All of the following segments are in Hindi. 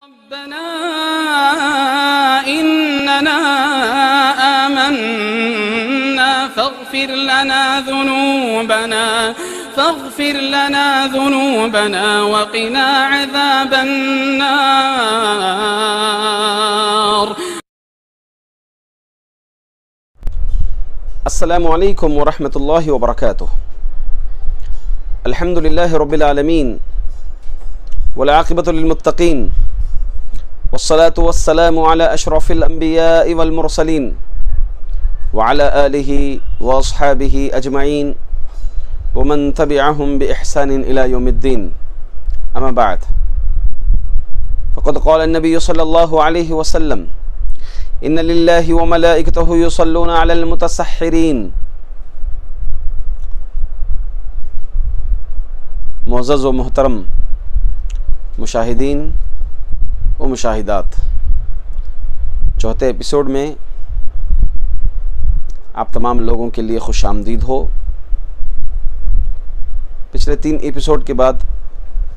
रब्बना इन्नना आमन्ना फ़ग़फ़िर लना ज़ुनूबना वक़िना अज़ाबन्नार। अस्सलामु अलैकुम व रहमतुल्लाहि व बरकातुहू। अल्हम्दुलिल्लाहि रब्बिल आलमीन वल आक़िबतु लिल मुत्तक़ीन वस्सलातु वस्सलामु अला अशरफिल अंबियाइ वल मुरसलीन व अला आलिहि व अस्हाबिहि अजमईन व मन तबिअहुम बि इहसानिन इला यौमिद्दीन। अम्मा बाद फ़क़द क़ाल अन्नबिय्यु सल्लल्लाहु अलैहि वसल्लम इन्ना लिल्लाहि व मलाइकतहु युसल्लूना अलल मुतसह्हिरीन। मुअज़्ज़ज़ व मुहतरम मुशाहिदीन व मुशाहिदात, चौथे एपिसोड में आप तमाम लोगों के लिए खुश आमदीद हो। पिछले 3 एपिसोड के बाद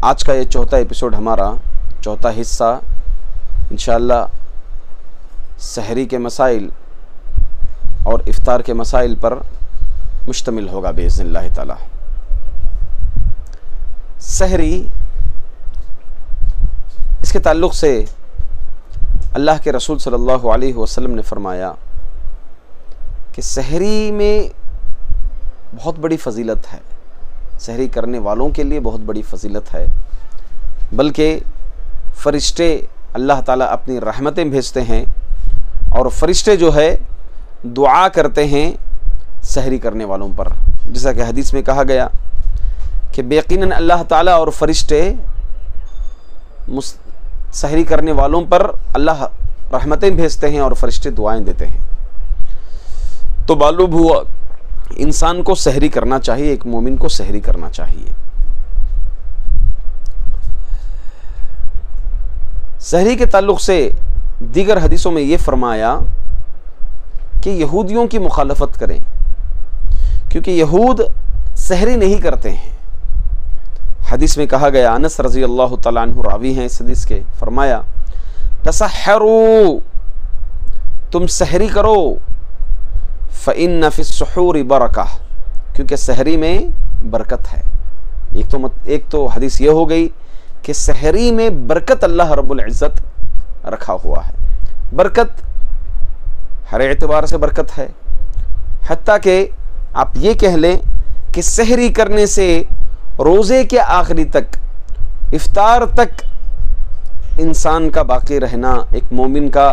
आज का ये चौथा एपिसोड, हमारा चौथा हिस्सा इंशाअल्लाह सहरी के मसाइल और इफ्तार के मसाइल पर मुश्तमिल होगा बिइज़्निल्लाह ताला। सहरी, इसके ताल्लुक़ से अल्लाह के रसूल सल्लल्लाहु अलैहि वसल्लम ने फरमाया कि सहरी में बहुत बड़ी फ़जीलत है, सहरी करने वालों के लिए बहुत बड़ी फ़जीलत है। बल्कि फ़रिश्ते अल्लाह ताला अपनी रहमतें भेजते हैं और फ़रिश्ते जो है दुआ करते हैं सहरी करने वालों पर। जैसा कि हदीस में कहा गया कि बेयकीनन अल्लाह ताला और फ़रिश्ते सहरी करने वालों पर अल्लाह रहमतें भेजते हैं और फ़रिश्ते दुआएं देते हैं। तो मालूम हुआ इंसान को सहरी करना चाहिए, एक मोमिन को सहरी करना चाहिए। सहरी के ताल्लुक़ से दीगर हदीसों में ये फरमाया कि यहूदियों की मुखालफत करें, क्योंकि यहूद सहरी नहीं करते हैं। हदीस में कहा गया, अनस रज़ी अल्लाह तआला अन्हु रावी हैं इस हदीस के, फरमाया तसहरू, तुम सहरी करो, फ़इन्न फ़िस्सुहूरि बरका, क्योंकि सहरी में बरकत है। एक तो हदीस ये हो गई कि सहरी में बरकत अल्लाह रब्बुल इज़्ज़त रखा हुआ है। बरकत हर एतबार से बरकत है, हत्ता कि आप ये कह लें कि सहरी करने से रोज़े के आखिरी तक, इफ्तार तक इंसान का बाकी रहना, एक मोमिन का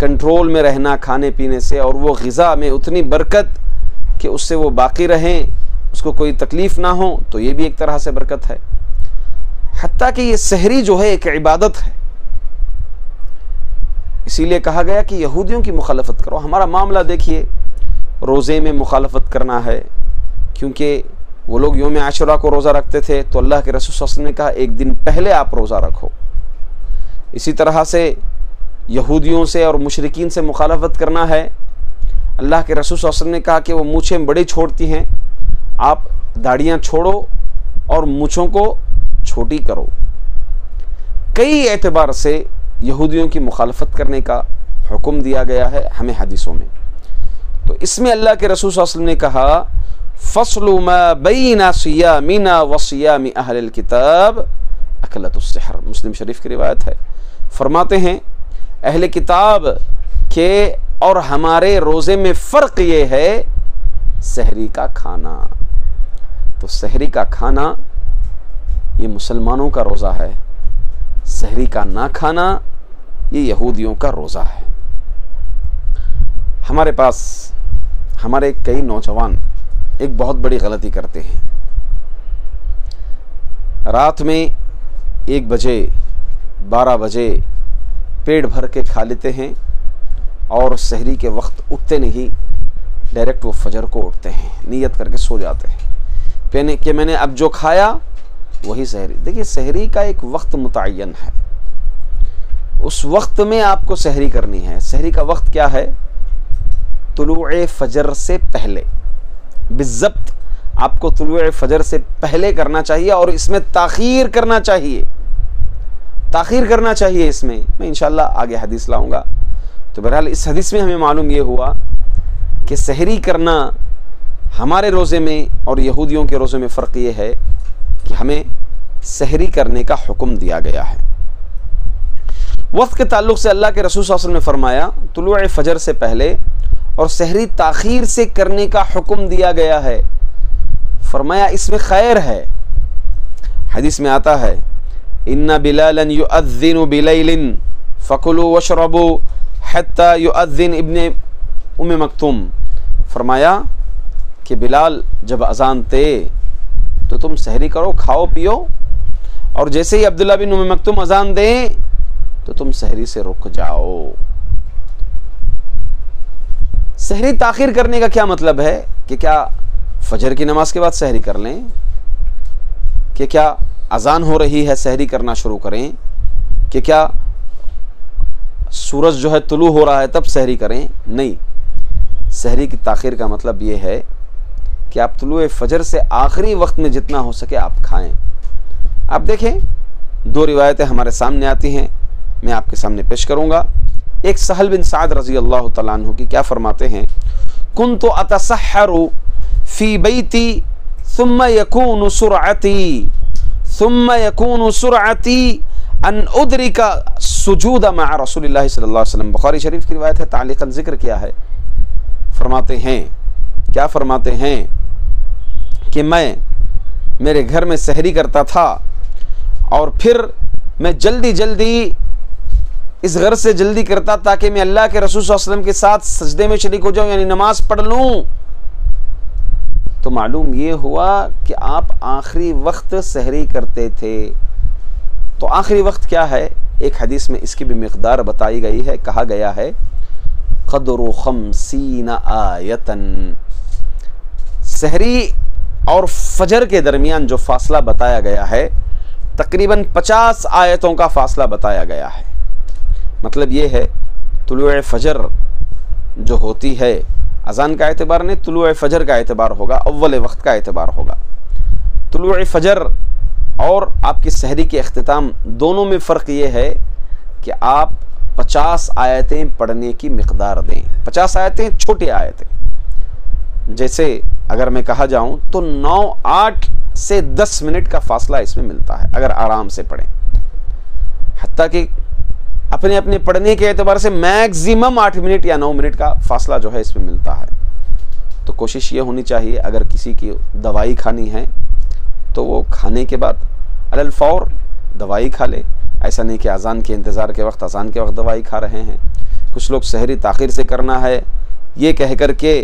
कंट्रोल में रहना खाने पीने से, और वो ग़िज़ा में उतनी बरकत कि उससे वो बाकी रहें, उसको कोई तकलीफ़ ना हो, तो ये भी एक तरह से बरकत है। हत्ता कि ये सहरी जो है एक इबादत है। इसीलिए कहा गया कि यहूदियों की मुखालफत करो। हमारा मामला देखिए, रोज़े में मुखालफत करना है, क्योंकि वो लोग यौम आशुरा को रोज़ा रखते थे, तो अल्लाह के रसूल सल्लल्लाहु अलैहि वसल्लम ने कहा एक दिन पहले आप रोज़ा रखो। इसी तरह से यहूदियों से और मुशरिकीन से मुखालफत करना है। अल्लाह के रसूल सल्लल्लाहु अलैहि वसल्लम ने कहा कि वो मूँछें बड़ी छोड़ती हैं, आप दाढ़ियाँ छोड़ो और मूँछों को छोटी करो। कई एतबार से यहूदियों की मुखालफत करने का हुक्म दिया गया है हमें हदीसों में। तो इसमें अल्लाह के रसूल सल्लल्लाहु अलैहि वसल्लम ने कहा फ़स्लु मा बैना सियामिना व सियामि अहलिल किताब अकलतुस सहर। मुस्लिम शरीफ की रिवायत है। फरमाते हैं अहले किताब के और हमारे रोज़े में फ़र्क ये है सहरी का खाना। तो सहरी का खाना ये मुसलमानों का रोज़ा है, सहरी का ना खाना ये यहूदियों का रोज़ा है। हमारे पास हमारे कई नौजवान एक बहुत बड़ी गलती करते हैं। रात में 1 बजे 12 बजे पेट भर के खा लेते हैं और सहरी के वक्त उठते नहीं, डायरेक्ट वो फजर को उठते हैं, नियत करके सो जाते हैं कि मैंने अब जो खाया वही सहरी। देखिए, सहरी का एक वक्त मुतय्यन है, उस वक्त में आपको सहरी करनी है। सहरी का वक्त क्या है? तुलूए फजर से पहले, बिज़्ज़ब्त आपको तुलूए फजर से पहले करना चाहिए और इसमें ताख़ीर करना चाहिए। ताखीर करना चाहिए इसमें, मैं इंशाअल्लाह आगे हदीस लाऊंगा। तो बहरहाल इस हदीस में हमें मालूम ये हुआ कि सहरी करना हमारे रोज़े में और यहूदियों के रोज़े में फ़र्क ये है कि हमें सहरी करने का हुक्म दिया गया है। वक्त के ताल्लुक़ से अल्लाह के रसूल सल्लल्लाहु अलैहि वसल्लम ने फरमाया तुलूए फजर से पहले और सहरी ताखीर से करने का हुक्म दिया गया है। फरमाया इसमें खैर है। हदीस में आता है इन्ना बिलालन युअज़्ज़िनु बिलैलिन फकुलू वशरबू हत्ता युअज़्ज़िन इब्ने उम्मे मक्तूम। फरमाया कि बिलाल जब अजान दे तो तुम सहरी करो, खाओ पियो, और जैसे ही अब्दुल्ला बिन उम्मे मक्तूम अजान दें तो तुम सहरी से रुक जाओ। सहरी ताखीर करने का क्या मतलब है कि क्या फजर की नमाज के बाद सहरी कर लें, कि क्या अजान हो रही है सहरी करना शुरू करें, कि क्या सूरज जो है तुलू हो रहा है तब सहरी करें? नहीं, सहरी की ताखीर का मतलब ये है कि आप तुलूए फजर से आखिरी वक्त में जितना हो सके आप खाएं। आप देखें, दो रिवायतें हमारे सामने आती हैं, मैं आपके सामने पेश करूंगा। एक सहल बिन साद रजी अल्लाह तआला अन्हु की क्या फरमाते हैं, कुन्तु अतसहरु फी बैती सुम्मा यकूनु सुरअती अन उद्रिका सुजूद मअ रसूलिल्लाह सल्लल्लाहु अलैहि वसल्लम। बुखारी शरीफ की रिवायत है, तालिकन जिक्र किया है। फरमाते हैं, क्या फरमाते हैं कि मैं मेरे घर में सहरी करता था और फिर मैं जल्दी जल्दी इस घर से जल्दी करता ताकि मैं अल्लाह के रसूल सल्लल्लाहु अलैहि वसल्लम के साथ सजदे में शरीक हो जाऊं, यानी नमाज पढ़ लूं। तो मालूम ये हुआ कि आप आखिरी वक्त सहरी करते थे। तो आखिरी वक्त क्या है? एक हदीस में इसकी भी मिक़दार बताई गई है, कहा गया है क़द्रु 50 आयतन। सहरी और फजर के दरमियान जो फासला बताया गया है तकरीबन 50 आयतों का फासला बताया गया है। मतलब ये है तुलूए फजर जो होती है, अजान का एतबार नहीं, तुलूए फजर का एतबार होगा, अव्वल वक्त का एतबार होगा। तुलूए फजर और आपकी सहरी के अख्तिताम दोनों में फ़र्क ये है कि आप 50 आयतें पढ़ने की मिक़दार दें। 50 आयतें छोटी आयतें, जैसे अगर मैं कहा जाऊं तो 9-8 से 10 मिनट का फासला इसमें मिलता है अगर आराम से पढ़ें। हत्ता कि अपने अपने पढ़ने के एतबार से मैक्सिमम 8 मिनट या 9 मिनट का फासला जो है इसमें मिलता है। तो कोशिश ये होनी चाहिए, अगर किसी की दवाई खानी है तो वो खाने के बाद अलल फौर दवाई खा ले। ऐसा नहीं कि अजान के इंतज़ार के वक्त अजान के वक्त दवाई खा रहे हैं। कुछ लोग सहरी ताखीर से करना है ये कह कर के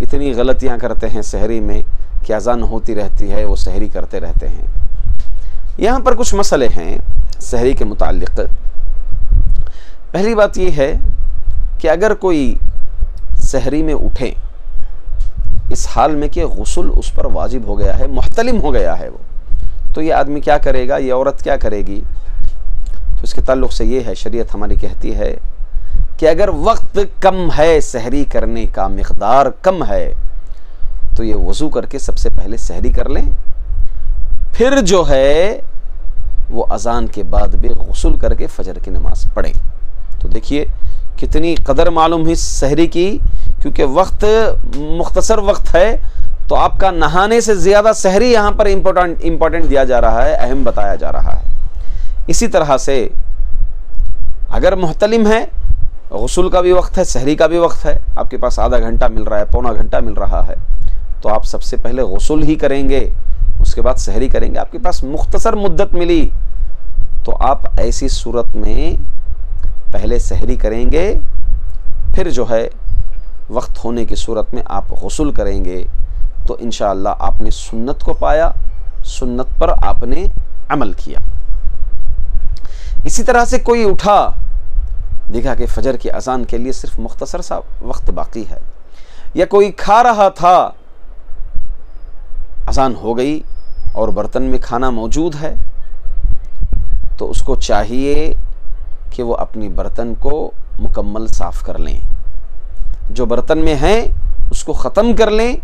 इतनी गलतियां करते हैं सहरी में कि अजान होती रहती है, वो सहरी करते रहते हैं। यहाँ पर कुछ मसले हैं सहरी के मुताल्लिक़। पहली बात ये है कि अगर कोई सहरी में उठे इस हाल में कि गुस्ल उस पर वाजिब हो गया है, मुहतलिम हो गया है वो, तो ये आदमी क्या करेगा, ये औरत क्या करेगी? तो इसके ताल्लुक़ से ये है, शरीयत हमारी कहती है कि अगर वक्त कम है, सहरी करने का मिक़दार कम है, तो ये वज़ू करके सबसे पहले सहरी कर लें, फिर जो है वो अजान के बाद भी गुस्ल करके फजर की नमाज पढ़ें। तो देखिए कितनी कदर मालूम हुई सहरी की, क्योंकि वक्त मुख्तसर वक्त है, तो आपका नहाने से ज़्यादा सहरी यहाँ पर इम्पोर्टेंट दिया जा रहा है, अहम बताया जा रहा है। इसी तरह से अगर मुहतलिम है, गुस्ल का भी वक्त है, सहरी का भी वक्त है, आपके पास आधा घंटा मिल रहा है, पौना घंटा मिल रहा है, तो आप सबसे पहले गुस्ल ही करेंगे, उसके बाद सहरी करेंगे। आपके पास मुख्तसर मुद्दत मिली तो आप ऐसी सूरत में पहले सहरी करेंगे, फिर जो है वक्त होने की सूरत में आप गुस्ल करेंगे। तो इंशाअल्लाह आपने सुन्नत को पाया, सुन्नत पर आपने अमल किया। इसी तरह से कोई उठा, देखा कि फजर की अजान के लिए सिर्फ मुख्तसर सा वक्त बाकी है, या कोई खा रहा था, अजान हो गई और बर्तन में खाना मौजूद है, तो उसको चाहिए कि वो अपनी बर्तन को मुकम्मल साफ़ कर लें। जो बर्तन में हैं उसको ख़त्म कर लें,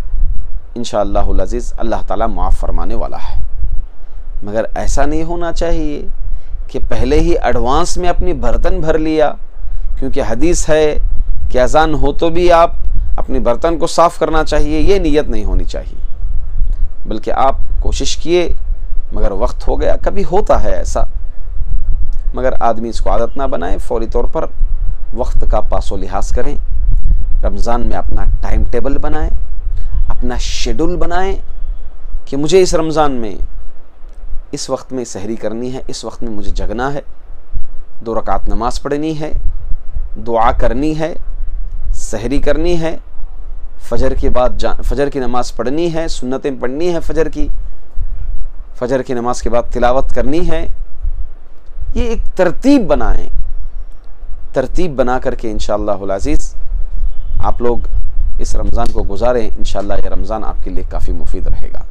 इंशाअल्लाहुल अज़ीज़ अल्लाह ताला माफ़ फरमाने वाला है। मगर ऐसा नहीं होना चाहिए कि पहले ही एडवांस में अपनी बर्तन भर लिया, क्योंकि हदीस है कि अजान हो तो भी आप अपने बर्तन को साफ करना चाहिए, ये नीयत नहीं होनी चाहिए, बल्कि आप कोशिश किए मगर वक्त हो गया। कभी होता है ऐसा, मगर आदमी इसको आदत ना बनाए, फौरी तौर पर वक्त का पासो लिहाज करें। रमज़ान में अपना टाइम टेबल बनाएं, अपना शेड्यूल बनाएं कि मुझे इस रमज़ान में इस वक्त में सहरी करनी है, इस वक्त में मुझे जगना है, 2 रकात नमाज पढ़नी है, दुआ करनी है, सहरी करनी है, फजर के बाद फजर की नमाज पढ़नी है, सुन्नतें पढ़नी है, फजर की नमाज के बाद तिलावत करनी है। ये एक तरतीब बनाएं, तरतीब बना करके इंशाअल्लाहुल अज़ीज़ आप लोग इस रमज़ान को गुजारें। इंशाअल्लाह ये रमज़ान आपके लिए काफ़ी मुफीद रहेगा।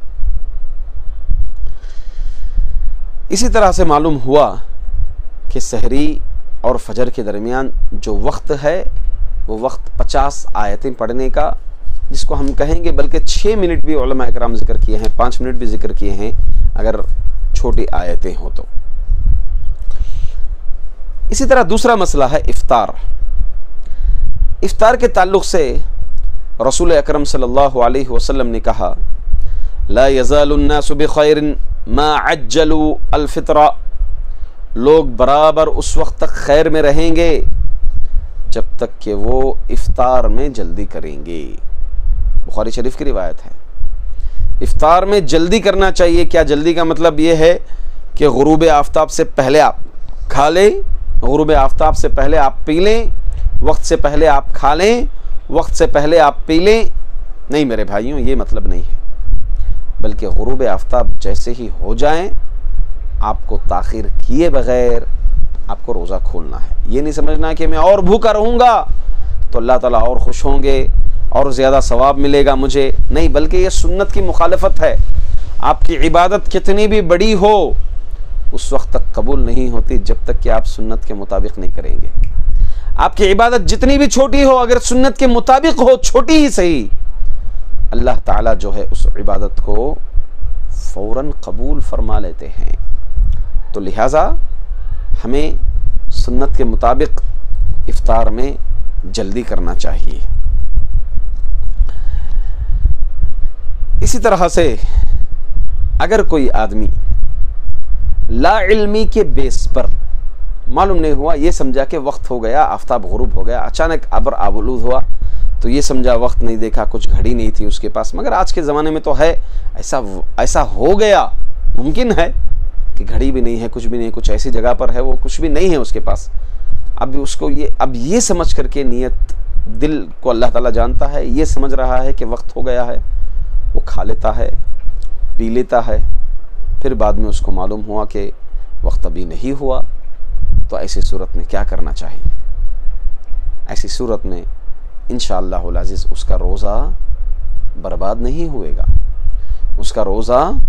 इसी तरह से मालूम हुआ कि सहरी और फजर के दरमियान जो वक्त है वो वक्त 50 आयतें पढ़ने का, जिसको हम कहेंगे, बल्कि 6 मिनट भी उलमा इकराम जिक्र किए हैं, 5 मिनट भी जिक्र किए हैं अगर छोटी आयतें हो तो। इसी तरह दूसरा मसला है इफ्तार। इफ्तार के ताल्लुक से रसूल अकरम सल्लल्लाहु अलैहि वसल्लम ने कहा, ला यज़ालुन्नासु बिखैरिन मा अज्जलू अल-फित्रा, लोग बराबर उस वक्त तक खैर में रहेंगे जब तक कि वो इफ्तार में जल्दी करेंगे। बुखारी शरीफ की रिवायत है। इफ्तार में जल्दी करना चाहिए। क्या जल्दी का मतलब ये है कि गुरूब आफ्ताब से पहले आप खा लें, गुरूब आफ्ताब से पहले आप पी लें, वक्त से पहले आप खा लें, वक्त से पहले आप पी लें? नहीं मेरे भाइयों, ये मतलब नहीं है, बल्कि गुरूब आफ्ताब जैसे ही हो जाएं आपको ताख़ीर किए बगैर आपको रोज़ा खोलना है। ये नहीं समझना कि मैं और भूखा रहूँगा तो अल्लाह ताला और खुश होंगे और ज़्यादा सवाब मिलेगा मुझे, नहीं, बल्कि ये सुन्नत की मुखालफत है। आपकी इबादत कितनी भी बड़ी हो उस वक्त तक कबूल नहीं होती जब तक कि आप सुन्नत के मुताबिक नहीं करेंगे। आपकी इबादत जितनी भी छोटी हो, अगर सुन्नत के मुताबिक हो, छोटी ही सही, अल्लाह ताला जो है उस इबादत को फ़ौरन कबूल फरमा लेते हैं। तो लिहाजा हमें सुन्नत के मुताबिक इफ्तार में जल्दी करना चाहिए। इसी तरह से अगर कोई आदमी ला इल्मी के बेस पर मालूम नहीं हुआ, ये समझा कि वक्त हो गया, आफ्ताब गुरूब हो गया, अचानक अबर आबलूद हुआ तो ये समझा वक्त नहीं देखा, कुछ घड़ी नहीं थी उसके पास, मगर आज के ज़माने में तो है ऐसा हो गया, मुमकिन है कि घड़ी भी नहीं है, कुछ भी नहीं, कुछ ऐसी जगह पर है वो कुछ भी नहीं है उसके पास। अब उसको ये समझ करके, नियत दिल को अल्लाह ताला जानता है, ये समझ रहा है कि वक्त हो गया है, वो खा लेता है, पी लेता है, फिर बाद में उसको मालूम हुआ कि वक्त अभी नहीं हुआ। तो ऐसी सूरत में क्या करना चाहिए? ऐसी सूरत में इंशाअल्लाहुल अज़ीज़ उसका रोज़ा बर्बाद नहीं होएगा, उसका रोज़ा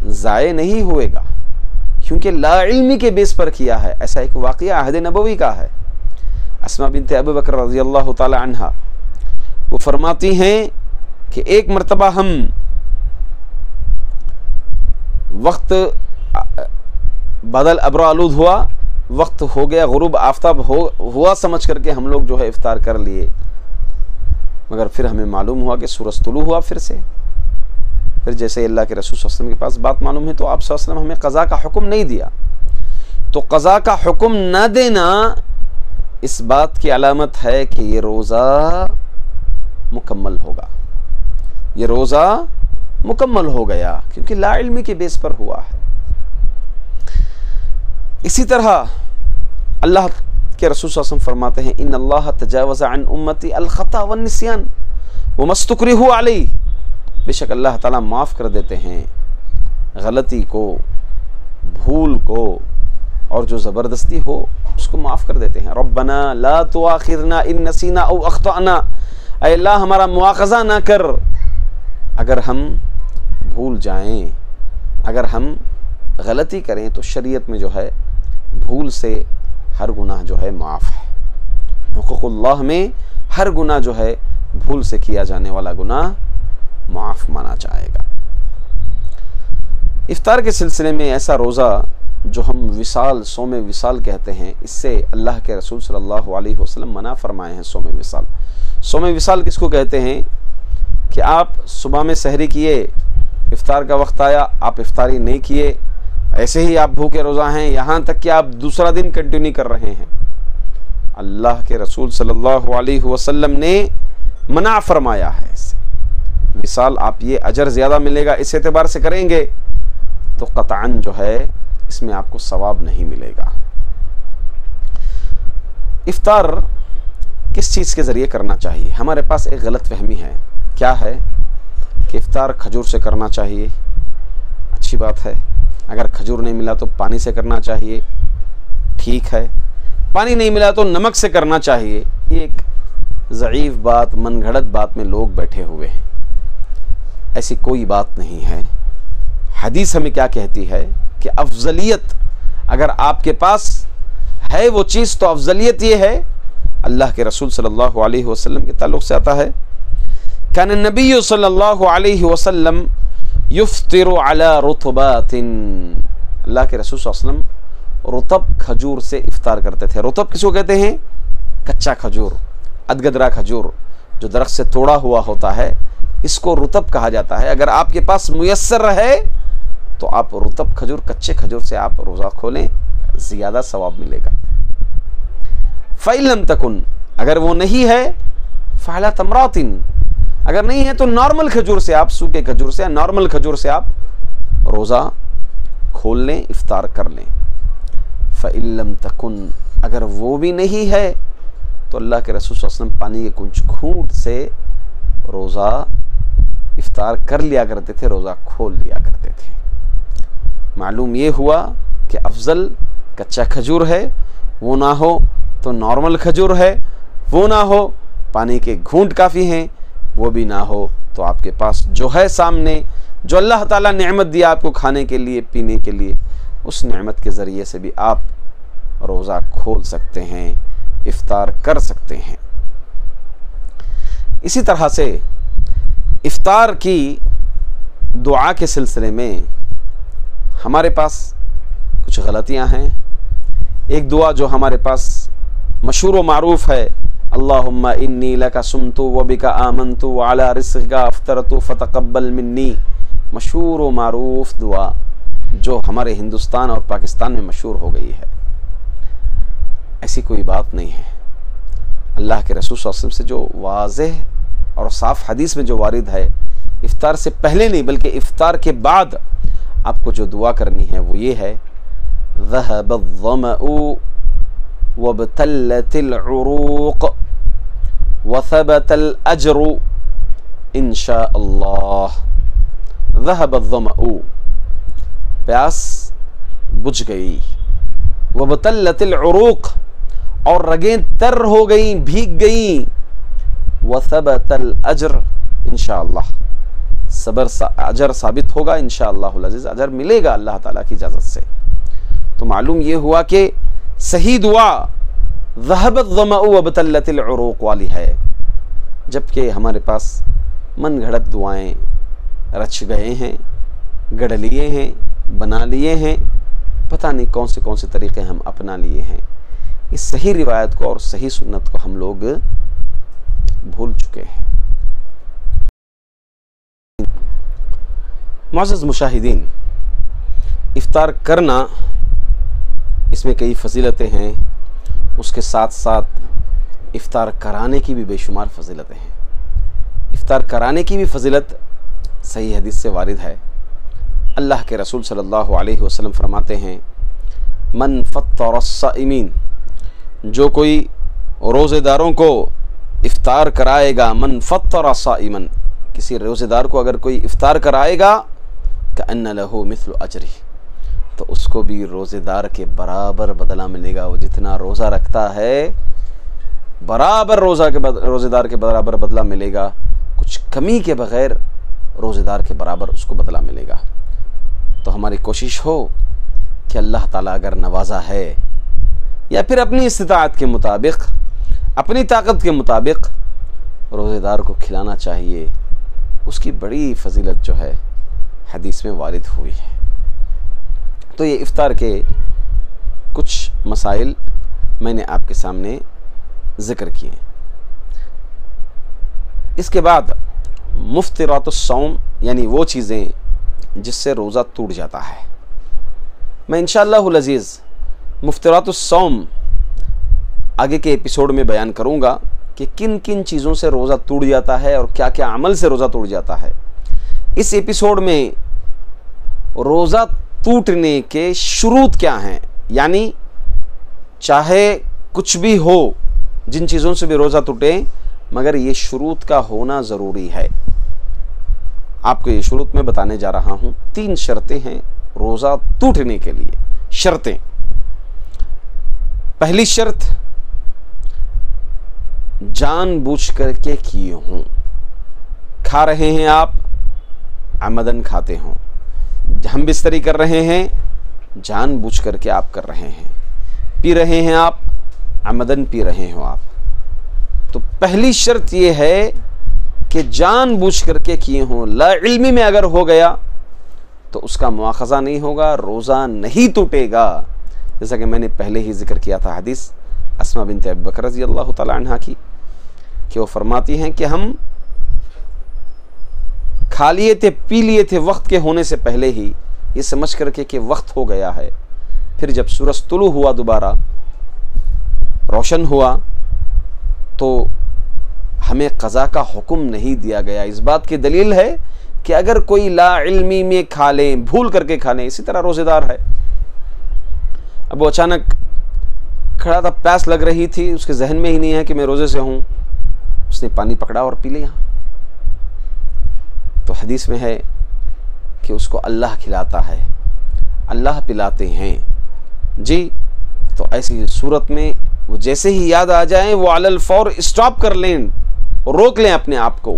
ज़ाये नहीं होएगा, क्योंकि ला इल्मी के बेस पर किया है। ऐसा एक वाक़या अहद नबवी का है। अस्मा बिन्त अबू बकर रज़ियल्लाहु ताला अन्हा वो फरमाती हैं कि एक मरतबा हम वक्त बदल अब्र आलूद हुआ, वक्त हो गया, गुरूब आफ्ताब हुआ समझ करके हम लोग जो है इफ्तार कर लिए, मगर फिर हमें मालूम हुआ कि सूरज तुलू हुआ फिर से। फिर जैसे अल्लाह के रसूल सल्लल्लाहु अलैहि वसल्लम के पास बात मालूम है तो आप सल्लल्लाहु अलैहि वसल्लम हमें क़ज़ा का हुक्म नहीं दिया। तो क़ज़ा का हुक्म न देना इस बात की अलामत है कि ये रोज़ा मुकम्मल होगा, ये रोज़ा मुकम्मल हो गया, क्योंकि ला इल्मी के बेस पर हुआ है। इसी तरह अल्लाह के रसूल सल्लल्लाहु अलैहि वसल्लम फरमाते हैं, इन्नल्लाह तजावज़ अन उम्मती अल ख़ता वन निस्यान व मस्तुक्रिहु अलैहि, बेशक अल्लाह ताला माफ़ कर देते हैं गलती को, भूल को, और जो ज़बरदस्ती हो उसको माफ़ कर देते हैं। रब्बना ला तुआखिरना इन नसीना औ अख्ताना, ऐ अल्लाह हमारा मुआख़ज़ा ना कर अगर हम भूल जाएं, अगर हम गलती करें। तो शरीयत में जो है भूल से हर गुनाह जो है माफ़ है। हुकूक़ुल्लाह में हर गुनाह जो है भूल से किया जाने वाला गुनाह माफ़ माना जाएगा। इफ्तार के सिलसिले में ऐसा रोज़ा जो हम विसाल, सोम विसाल कहते हैं, इससे अल्लाह के रसूल सल्लल्लाहु अलैहि वसल्लम मना फरमाए हैं। सोम विसाल, सोम विसाल किसको कहते हैं कि आप सुबह में सहरी किए, इफ्तार का वक्त आया, आप इफ्तारी नहीं किए, ऐसे ही आप भूखे रोज़ा हैं, यहाँ तक कि आप दूसरा दिन कंटिन्यू कर रहे हैं। अल्लाह के रसूल सल्लल्लाहु अलैहि वसल्लम ने मना फरमाया है इससे। विसाल आप ये अजर ज़्यादा मिलेगा इस एतबार से करेंगे तो क़तअन जो है इसमें आपको सवाब नहीं मिलेगा। इफ्तार किस चीज़ के ज़रिए करना चाहिए? हमारे पास एक गलत फहमी है, क्या है कि इफ्तार खजूर से करना चाहिए। अच्छी बात है, अगर खजूर नहीं मिला तो पानी से करना चाहिए, ठीक है। पानी नहीं मिला तो नमक से करना चाहिए। ये एक ज़ईफ़ बात, मनगढ़ंत बात में लोग बैठे हुए हैं। ऐसी कोई बात नहीं है। हदीस हमें क्या कहती है कि अफजलियत अगर आपके पास है वो चीज़ तो अफजलियत ये है, अल्लाह के रसूल सल्लल्लाहु अलैहि वसल्लम के ताल्लुक़ से आता है, कान नबी सल्लल्लाहु अलैहि वसल्लम युफ्तिरु अला रुतबातिन, अल्लाह के रसूल सल्लल्लाहु अलैहि वसल्लम रुतब खजूर से इफ्तार करते थे। रुतब किसको कहते हैं? कच्चा खजूर, अदगदरा खजूर जो दरख्त से तोड़ा हुआ होता है, इसको रुतब कहा जाता है। अगर आपके पास मुयस्सर रहे तो आप रुतब खजूर, कच्चे खजूर से आप रोज़ा खोलें, ज़्यादा सवाब मिलेगा। फ़इलम तकुन, अगर वो नहीं है, फ़अला तमरातिन, अगर नहीं है तो नॉर्मल खजूर से आप, सूखे खजूर से, नॉर्मल खजूर से आप रोज़ा खोल लें, इफ्तार कर लें। फ़इलम तकुन, अगर वो भी नहीं है तो अल्लाह के रसूल सल्लल्लाहु अलैहि वसल्लम पानी के कुछ घूंट से रोज़ा इफ्तार कर लिया करते थे, रोज़ा खोल लिया करते थे। मालूम ये हुआ कि अफजल कच्चा खजूर है, वो ना हो तो नॉर्मल खजूर है, वो ना हो पानी के घूंट काफ़ी हैं, वो भी ना हो तो आपके पास जो है सामने, जो अल्लाह ताला नेमत दिया आपको खाने के लिए, पीने के लिए, उस नेमत के ज़रिए से भी आप रोज़ा खोल सकते हैं, इफ्तार कर सकते हैं। इसी तरह से इफ्तार की दुआ के सिलसिले में हमारे पास कुछ गलतियां हैं। एक दुआ जो हमारे पास मशहूर व मारूफ है, अल्लाहुम्मा इन्नी लका सुमतु व बिका आमनतु व अला रिज़्क़िका अफ़्तरतु फ़तक़ब्बल मिन्नी, मशहूर व मारूफ दुआ जो हमारे हिंदुस्तान और पाकिस्तान में मशहूर हो गई है। ऐसी कोई बात नहीं है। अल्लाह के रसूल सल्लल्लाहु अलैहि वसल्लम से जो वाज़ेह और साफ हदीस में जो वारिद है, इफ्तार से पहले नहीं बल्कि इफ्तार के बाद आपको जो दुआ करनी है वो ये है, ज़हबज़्ज़मअु वब्तल्लतिल उरूक़ वसबतल अज्रु इंशाअल्लाह। ज़हबज़्ज़मअु, प्यास बुझ गई, वब्तल्लतिल उरूक़, और रगें तर हो गई, भीग गई, वसबतल अज्र इंशाअल्लाह, सबर अजर साबित होगा इंशाअल्लाहुल अज़ीज़, अजर मिलेगा अल्लाह ताला की इजाज़त से। तो मालूम ये हुआ कि सही दुआ ज़हबज़्ज़मअु वब्तल्लतिल उरूक़ वाली है, जबकि हमारे पास मनगढ़ंत दुआएं रच गए हैं, गढ़ लिए हैं, बना लिए हैं, पता नहीं कौन से तरीक़े हम अपना लिए हैं। इस सही रिवायत को और सही सुन्नत को हम लोग भूल चुके हैं। मुअज़्ज़ज़ मुशाहिदीन, इफ्तार करना इसमें कई फजीलतें हैं, उसके साथ साथ इफ्तार कराने की भी बेशुमार फजीलतें हैं। इफ्तार कराने की भी फजीलत सही हदीस से वारिद है। अल्लाह के रसूल सल्लल्लाहु अलैहि वसल्लम फरमाते हैं, मन फत्तरस्साइमीन, जो कोई रोज़ेदारों को इफ्तार कराएगा, मन फत्तरस्साइमन, किसी रोज़ेदार को अगर कोई इफ्तार कराएगा, कअन्न लहू मिस्लु अजरी, तो उसको भी रोज़ेदार के बराबर बदला मिलेगा। वो जितना रोज़ा रखता है बराबर रोज़ेदार के बराबर बदला मिलेगा, कुछ कमी के बग़ैर रोज़ेदार के बराबर उसको बदला मिलेगा। तो हमारी कोशिश हो कि अल्लाह ताला अगर नवाजा है या फिर अपनी इस्तिताअत के मुताबिक, अपनी ताकत के मुताबिक रोज़ेदार को खिलाना चाहिए। उसकी बड़ी फजीलत जो है हदीस में वारिद हुई है। तो ये इफ्तार के कुछ मसाइल मैंने आपके सामने ज़िक्र किए। इसके बाद मुफ्तिरातुस्सौम यानी वो चीज़ें जिससे रोज़ा टूट जाता है। मैं इंशाअल्लाहुल अज़ीज़ मुफ्तिरातुस्सौम आगे के एपिसोड में बयान करूँगा कि किन किन चीज़ों से रोज़ा टूट जाता है और क्या क्या अमल से रोज़ा टूट जाता है। इस एपिसोड में रोज़ा टूटने के शुरूत क्या हैं, यानी चाहे कुछ भी हो, जिन चीज़ों से भी रोज़ा टूटे, मगर ये शुरूत का होना ज़रूरी है। आपको ये शुरूत में बताने जा रहा हूँ। 3 शर्तें हैं रोज़ा टूटने के लिए। शर्तें, पहली शर्त जानबूझ करके किए हों। खा रहे हैं आप, आमदन खाते हों। हम बिस्तरी कर रहे हैं, जानबूझ करके आप कर रहे हैं। पी रहे हैं आप, आमदन पी रहे हो आप। तो पहली शर्त यह है कि जानबूझ करके किए हों। ला इल्मी में अगर हो गया तो उसका मुआखज़ा नहीं होगा, रोज़ा नहीं टूटेगा। जैसा कि मैंने पहले ही जिक्र किया था हदीस अस्मा बिन्त अबी बकर रज़ी अल्लाह तआला अन्हा की, कि वो फरमाती हैं कि हम खा लिए थे, पी लिए थे वक्त के होने से पहले ही, ये समझ करके कि वक्त हो गया है। फिर जब सूरज तुलू हुआ, दोबारा रोशन हुआ, तो हमें क़ज़ा का हुक्म नहीं दिया गया। इस बात की दलील है कि अगर कोई ला इल्मी में खा लें, भूल करके खा लें, इसी तरह रोज़ेदार है, अब वो अचानक खड़ा था, प्यास लग रही थी, उसके जहन में ही नहीं है कि मैं रोज़े से हूँ, उसने पानी पकड़ा और पी लिया, तो हदीस में है कि उसको अल्लाह खिलाता है, अल्लाह पिलाते हैं जी। तो ऐसी सूरत में वो जैसे ही याद आ जाए वो अलल फौर स्टॉप कर लें, रोक लें अपने आप को।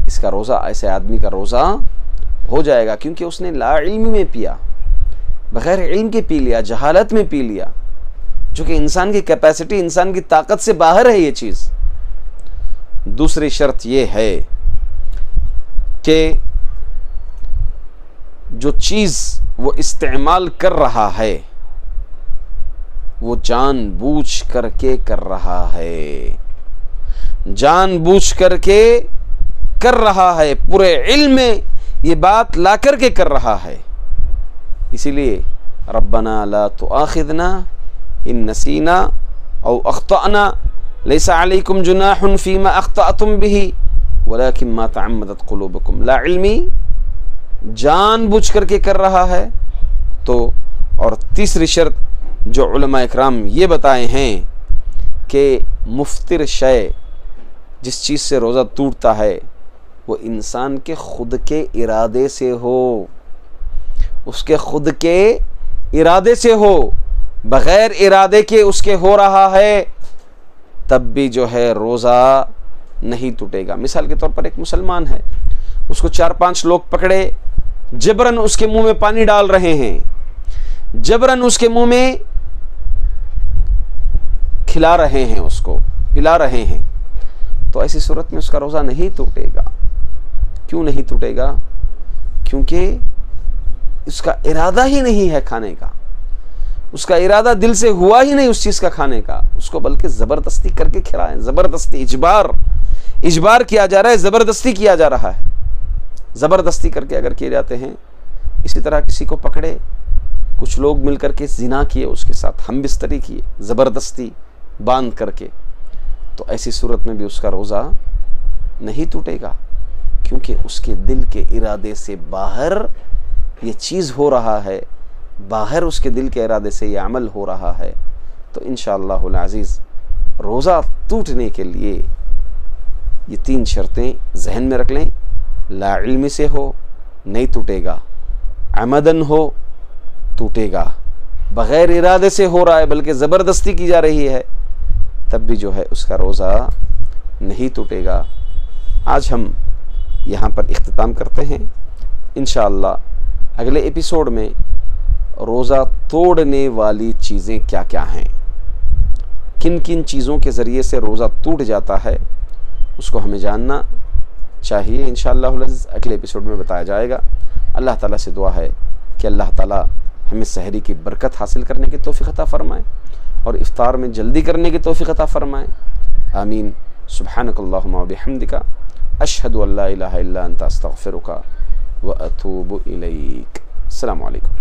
इसका रोज़ा, ऐसे आदमी का रोज़ा हो जाएगा, क्योंकि उसने ला इल्म में पिया, बगैर इल्म के पी लिया, जहालत में पी लिया, जो कि इंसान की कैपेसिटी, इंसान की ताकत से बाहर है ये चीज़। दूसरी शर्त ये है कि जो चीज़ वो इस्तेमाल कर रहा है वो जानबूझ करके कर रहा है, जानबूझ करके कर रहा है, पूरे इल्म में ये बात ला करके कर रहा है। इसीलिए रब्बना ला तुआखिज़ना इन नसीना औ अख्तअना लैसा अलैकुम जुनाहुन फीमा अख्तअतुम बिही वलाकिन मा तअम्मदत कुलूबुकुम। ला इल्मी जानबूझ करके कर रहा है। तो और तीसरी शर्त जो उलमा इकराम ये बताए हैं कि मुफ्तिर शय, जिस चीज़ से रोज़ा टूटता है, वो इंसान के खुद के इरादे से हो, उसके खुद के इरादे से हो, बग़ैर इरादे के उसके हो रहा है, तब भी जो है रोज़ा नहीं टूटेगा। मिसाल के तौर पर एक मुसलमान है, उसको 4-5 लोग पकड़े, जबरन उसके मुंह में पानी डाल रहे हैं, जबरन उसके मुंह में खिला रहे हैं, उसको पिला रहे हैं, तो ऐसी सूरत में उसका रोज़ा नहीं टूटेगा। क्यों नहीं टूटेगा? क्योंकि उसका इरादा ही नहीं है खाने का, उसका इरादा दिल से हुआ ही नहीं उस चीज़ का खाने का, उसको बल्कि ज़बरदस्ती करके खिलाएं, ज़बरदस्ती, इजबार किया जा रहा है, ज़बरदस्ती किया जा रहा है। ज़बरदस्ती करके अगर किए जाते हैं, इसी तरह किसी को पकड़े, कुछ लोग मिलकर के ज़िना किए, उसके साथ हम बिस्तरी किए ज़बरदस्ती बांध करके, तो ऐसी सूरत में भी उसका रोज़ा नहीं टूटेगा, क्योंकि उसके दिल के इरादे से बाहर ये चीज़ हो रहा है, बाहर उसके दिल के इरादे से ये अमल हो रहा है। तो इंशाअल्लाहुल अज़ीज़ रोज़ा टूटने के लिए ये 3 शर्तें जहन में रख लें। ला इल्मी से हो, नहीं टूटेगा, अमदन हो, टूटेगा, बग़ैर इरादे से हो रहा है बल्कि ज़बरदस्ती की जा रही है, तब भी जो है उसका रोज़ा नहीं टूटेगा। आज हम यहाँ पर इख्तिताम करते हैं। इंशाअल्लाह अगले एपिसोड में रोज़ा तोड़ने वाली चीज़ें क्या क्या हैं, किन किन चीज़ों के ज़रिए से रोज़ा टूट जाता है, उसको हमें जानना चाहिए। इंशाअल्लाह अगले एपिसोड में बताया जाएगा। अल्लाह ताला से दुआ है कि अल्लाह ताला हमें सहरी की बरकत हासिल करने की तौफीक अता फरमाए और इफ्तार में जल्दी करने की तौफीक अता फरमाए। आमीन। सुब्हानकल्लाहुम्मा व बिहम्दिका अशहदु अल्ला इलाहा इल्ला अंता अस्तगफिरुका व अतूबु इलैक। अस्सलामु अलैकुम।